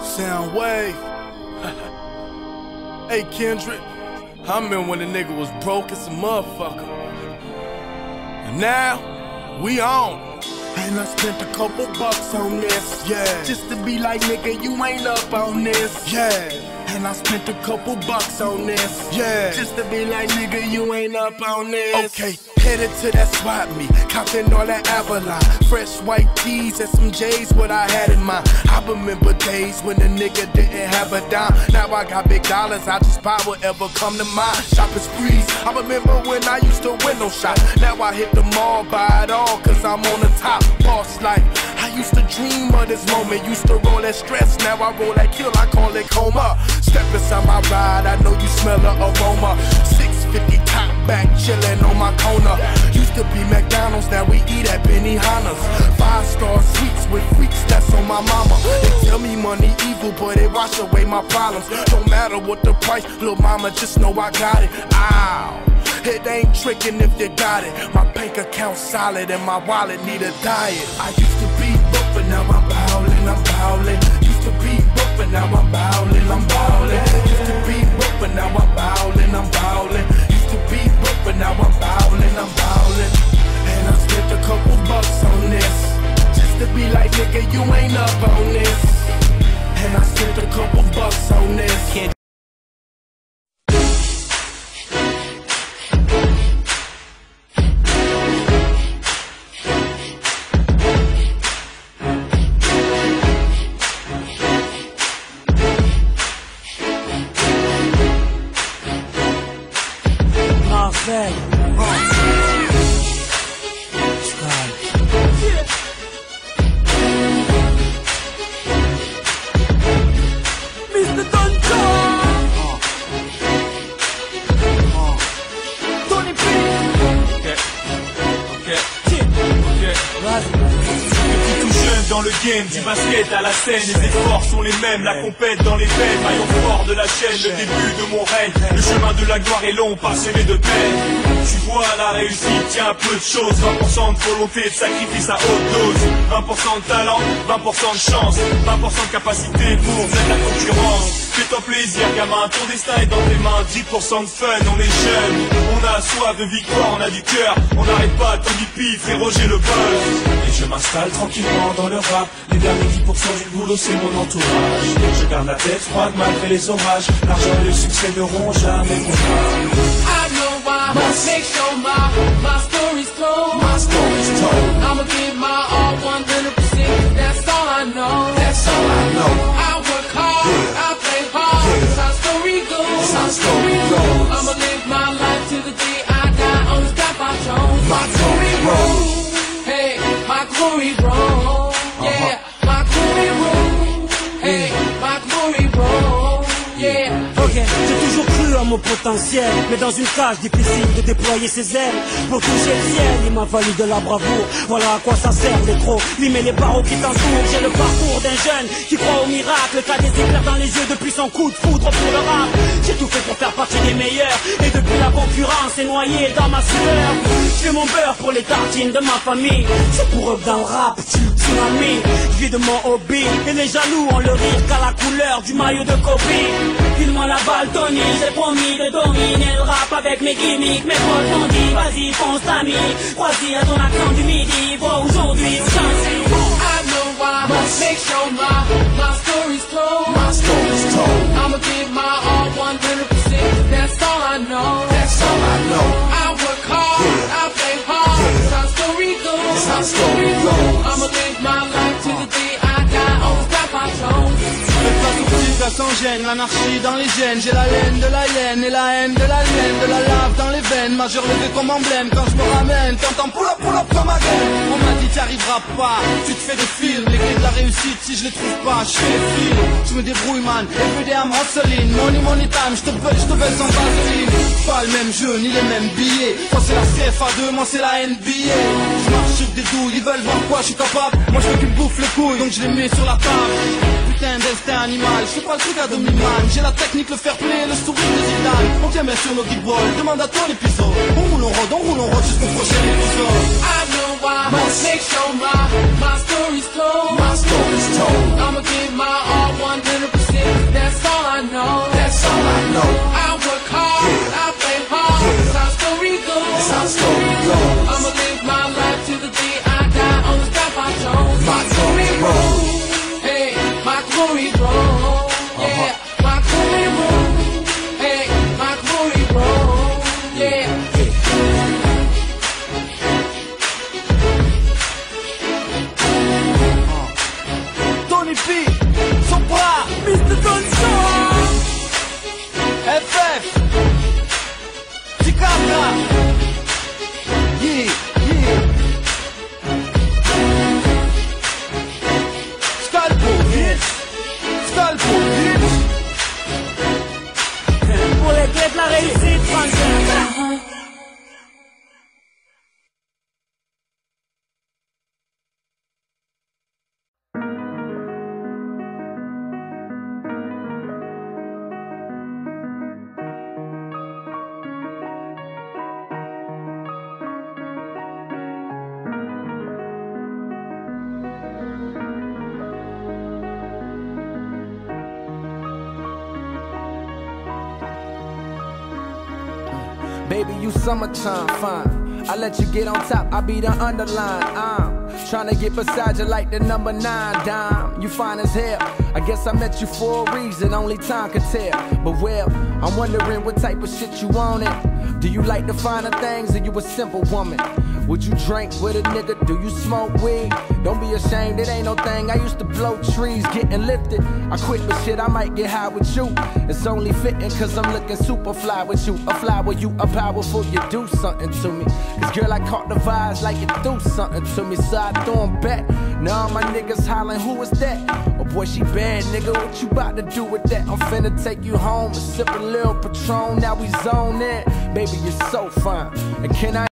Sound wave. Hey Kendrick, I remember when the nigga was broke as a motherfucker. And now, we on. And I spent a couple bucks on this, yeah. Just to be like, nigga, you ain't up on this, yeah. And I spent a couple bucks on this, yeah. Just to be like, nigga, you ain't up on this. Okay, headed to that swap meet, copping all that Avalon. Fresh white tees and some J's, what I had in mind. I remember days when the nigga didn't have a dime. Now I got big dollars, I just buy whatever come to mind. Shopping sprees, I remember when I used to window shop. Now I hit the mall, buy it all, cause I'm on the top. Boss life, I used to dream of this moment. Used to roll that stress, now I roll that kill, I call it coma. Step inside my ride, I know you smell the aroma. 650 top back, chillin' on my corner. Used to be McDonald's, now we eat at Benihana's. 5-star suites with freaks, that's on my mama. They tell me money evil, but it wash away my problems. Don't matter what the price, little mama, just know I got it. Ow. It ain't tricking if you got it. My bank account solid and my wallet need a diet. I used to be broke, but now I'm bowling, I'm bowling. Used to be broke, but now I'm bowling, I'm bowling. Used to be broke, but now I'm bowling, I'm bowling. Used to be broke, but now I'm bowling, I'm bowling. And I spent a couple bucks on this, just to be like, nigga, you ain't up on this. And I spent a couple bucks on this. Marseille, Mr. Tonto, Tony P. Depuis tout jeune dans le game, du basket à la scène, les efforts sont les mêmes, la compète dans les veines, maillon fort de la chaîne, le début de mon règne, le chemin de la gloire est long, parsemé de peine. Tu vois la réussite, tient un peu de choses, 20% de volonté, de sacrifice à haute dose, 20% de talent, 20% de chance, 20% de capacité pour mettre la concurrence. Fais-toi plaisir gamin, ton destin est dans tes mains, 10% de fun, on est jeune, on a soif de victoire, on a du cœur, on n'arrête pas, Tony P, fait Roger le buzz. Et je m'installe tranquillement dans le rap, les derniers 10% du boulot c'est mon entourage. Je garde la tête froide malgré les orages, l'argent et le succès n'auront jamais mon âme. I know why, make sure my story's told. My story's told. I'ma give my all 100%, that's all I know. That's all I know. I work hard, yeah. I play hard, yeah. that's how story goes. That's how story goes. I'ma live my life till the day I die on the top I chose. My glory road. Hey, my glory road. Yeah, my glory road. Hey, my glory road. Yeah. Ok, j'ai toujours cru en mon potentiel, mais dans une cage difficile de déployer ses ailes. Pour toucher le ciel, il m'a fallu de la bravoure. Voilà à quoi ça sert les gros, limer les barreaux qui t'entourent. J'ai le parcours d'un jeune qui croit au miracle, qui a des éclairs dans les yeux depuis son coup de foudre pour le rap. J'ai tout fait pour faire partie des meilleurs, et depuis la concurrence est noyée dans ma sueur. Je fais mon beurre pour les tartines de ma famille. C'est pour eux que dans le rap, tsunami. Je vis de mon hobby, et les jaloux ont le rire qu'à la couleur du maillot de copie. File-moi la balle Tony, j'ai promis de dominer le rap avec mes gimmicks. Mes potes m'ont dit vas-y fonce t'ami, crois-y à ton accent du midi. Bon aujourd'hui ou chancez. I know why, make sure my story's told. My story's told. I'ma give my all 100%, that's all I know. That's all I know. I work hard, yeah. I play hard, yeah. that's how story goes. That's how story goes. I'ma live my life till the day I die on the top I chose. Sans gêne, l'anarchie dans les gènes. J'ai la laine de la hyène et la haine de l'alien. De la lave dans les veines, majeur levé comme emblème. Quand je me ramène, t'entends pull up comme ma gueule. On m'a dit t'y arriveras pas, tu te fais des films. Les clés de la réussite, si je les trouve pas, je fais les films. Je me débrouille man, everyday I'm hustling. Money time, je te baisse sans vaseline. Pas le même jeu, ni les mêmes billets. Toi c'est la CFA2, moi c'est la NBA. Je marche sur des douilles, ils veulent voir quoi je suis capable. Moi je veux qu'ils me bouffent les couilles, donc je les mets sur la table. Putain d'instinct animal, je fais pas le truc à demi-man. J'ai la technique, le fair play, le sourire de Zidane. On tient bien sur nos big balls, demande à toi l'épisode. On roule jusqu'au prochain épisode. I know why, make sure my story's told. My story's told. I'ma give my all 100%. roll. Yeah, rock we roll. Hey, rock we roll. Yeah. Tony P, Sopra, Mr. Johnson, FF, Chicabra, yeah, yeah. Scalpo, bitch, Scalpo, bitch. Pour les clés de la réussite, Franklin. Baby, you summertime fine. I let you get on top, I be the underline. I'm trying to get beside you like the number 9 dime. You fine as hell. I guess I met you for a reason, only time could tell. But well, I'm wondering what type of shit you want it. Do you like the finer things, or you a simple woman? Would you drink with a nigga? Do you smoke weed? Don't be ashamed, it ain't no thing. I used to blow trees, getting lifted. I quit, but shit, I might get high with you. It's only fitting, cause I'm looking super fly with you. A fly with you, a powerful, you do something to me. Cause girl, I caught the vibes like you do something to me. So I throw 'em back. Now all my niggas hollering, who is that? Oh boy, she bad, nigga, what you about to do with that? I'm finna take you home and sip a little Patron, now we zone in. Baby, you're so fine. And can I